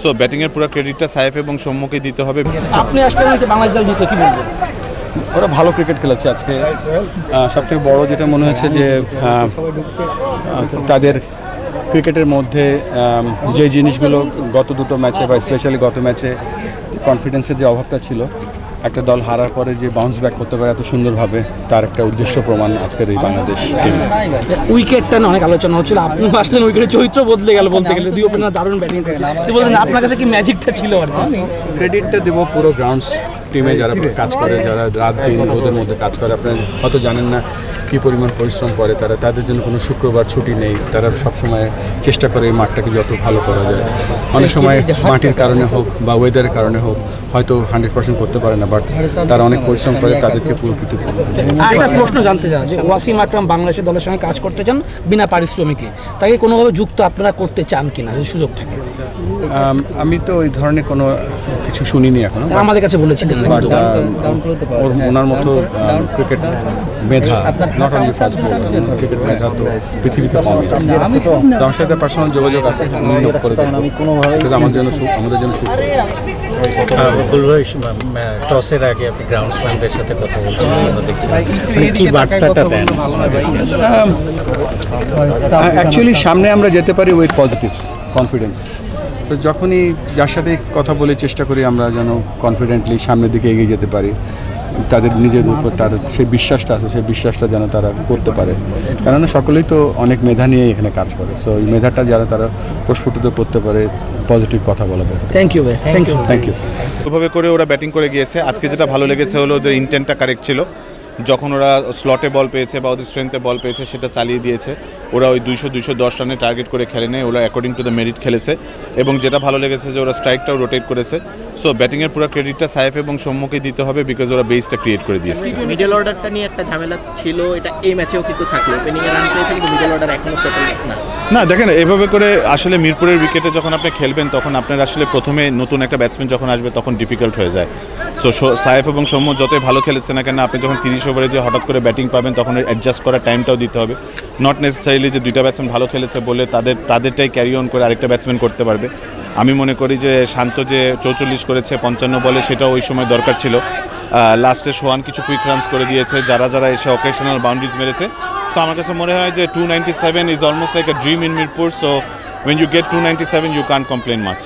So ব্যাটিংয়ের পুরো ক্রেডিটটা সাইফ এবং সৌম্যকে দিতে হবে। আপনি আসলে বাংলাদেশ দল জিতে কি বলবেন? ওরা ভালো ক্রিকেট খেলেছে আজকে। সবথেকে বড় যেটা মনে হচ্ছে যে তাদের ক্রিকেটের মধ্যে যে জিনিসগুলো গত দুটো ম্যাচে বা স্পেশালি গত ম্যাচে কনফিডেন্সের যে অভাবটা ছিল, একটা দল হারার পরে যে বাউন্স ব্যাক করতে পারে এত সুন্দরভাবে, তার একটা উদ্দেশ্য প্রমাণ আজকের এই বাংলাদেশ টিম। উইকেটটা অনেক আলোচনা হচ্ছিল, আপনি আসলেন উইকেটের চরিত্র বদলে গেল বলতে গেলে, দুই ওপেনার দারুণ ব্যাটিং করছে। বলছেন আপনার কাছে কি ম্যাজিকটা ছিল? আর ক্রেডিটটা দেবো পুরো গ্রাউন্ডস টিমে যারা কাজ করে, যারা রাত দিন ওদের মধ্যে কাজ করে। আপনারা হয়তো জানেন না কী পরিমাণ পরিশ্রম করে তারা, তাদের জন্য কোনো শুক্রবার ছুটি নেই। তারা সবসময় চেষ্টা করে এই মাঠটাকে যত ভালো করা যায়। অনেক সময় মাটির কারণে হোক বা ওয়েদারের কারণে হোক হয়তো 100% করতে পারে না, বাট তারা অনেক পরিশ্রম করে, তাদেরকে পুরো কৃতজ্ঞ। একটা প্রশ্ন জানতে চান যে ওয়াসিম আকরাম বাংলাদেশের দলের সঙ্গে কাজ করতে চান বিনা পারিশ্রমিকে, তাকে কোনোভাবে যুক্ত আপনারা করতে চান কিনা যদি সুযোগ থাকে? আমি তো ওই ধরনের কোনো কিছু শুনিনি এখনো, আমাদের কাছে বলেছিলেন। ওনার মতো ক্রিকেট মেধা, not only fast bowler, cricket মেধা তো পৃথিবীতে কমই আছে। আমার সাথে পার্সোনাল যোগাযোগ আছে, উন্নত করে দেবো, আমাদের জন্য সুখ। টসের আগে আপনি গ্রাউন্ডসম্যানদের সাথে কথা বলছিলেন, কি বার্তাটা দেন? অ্যাকচুয়ালি সামনে আমরা যেতে পারি উইথ পজিটিভস, কনফিডেন্স। তো যখনই যার সাথে কথা বলে চেষ্টা করি আমরা যেন কনফিডেন্টলি সামনের দিকে এগিয়ে যেতে পারি, তাদের নিজের উপর তার সেই বিশ্বাসটা আছে, সেই বিশ্বাসটা যেন তারা করতে পারে। কেননা সকলেই তো অনেক মেধা নিয়ে এখানে কাজ করে, সো এই মেধাটা যেন তারা প্রস্ফুটিত করতে পারে, পজিটিভ কথা বলা যায়। থ্যাংক ইউ ভাই, থ্যাংক ইউ। ওইভাবে করে ওরা ব্যাটিং করে গিয়েছে। আজকে যেটা ভালো লেগেছে হলো ওদের ইন্টেন্টটা কারেক্ট ছিল। যখন ওরা স্লটে বল পেয়েছে বা ওদের স্ট্রেংথে বল পেয়েছে সেটা চালিয়ে দিয়েছে। ওরা ওই 200-210 রানে টার্গেট করে খেলে নেয়, ওরা অ্যাকর্ডিং টু দ্য মেরিট খেলেছে। এবং যেটা ভালো লেগেছে যে ওরা স্ট্রাইকটাও রোটেট করেছে। সো ব্যাটিংয়ের পুরো ক্রেডিটটা সাইফ এবং সৌম্যকে দিতে হবে, বিকজ ওরা বেসটা ক্রিয়েট করে দিয়েছে। মিডল অর্ডারটা নিয়ে একটা ঝামেলা ছিল, এটা এই ম্যাচেও কিন্তু থাকলো। ওপেনিংয়ে রান পেয়েছে কিন্তু মিডল অর্ডার এখনো সেটেল না। দেখেন এভাবে করে আসলে মিরপুরের উইকেটে যখন আপনি খেলবেন তখন আপনার আসলে প্রথমে নতুন একটা ব্যাটসম্যান যখন আসবে তখন ডিফিকাল্ট হয়ে যায়। সো সাইফ এবং সৌম্য যতই ভালো খেলেছে না কেন, আপনি যখন 30 ওভারে যে হঠাৎ করে ব্যাটিং পাবেন তখন অ্যাডজাস্ট করার টাইমটাও দিতে হবে। নট নেসেসারিলি যে দুইটা ব্যাটসম্যান ভালো খেলেছে বলে তাদেরটাই ক্যারি অন করে আরেকটা ব্যাটসম্যান করতে পারবে। আমি মনে করি যে শান্ত যে 44 করেছে 55 বলে, সেটাও ওই সময় দরকার ছিল। লাস্টে সোহান কিছু কুইক রানস করে দিয়েছে, যারা এসে অকেশনাল বাউন্ডারিজ মেরেছে। সো আমার কাছে মনে হয় যে 297 is almost like a dream in Mirpur. So when you get 297 you can't complain much.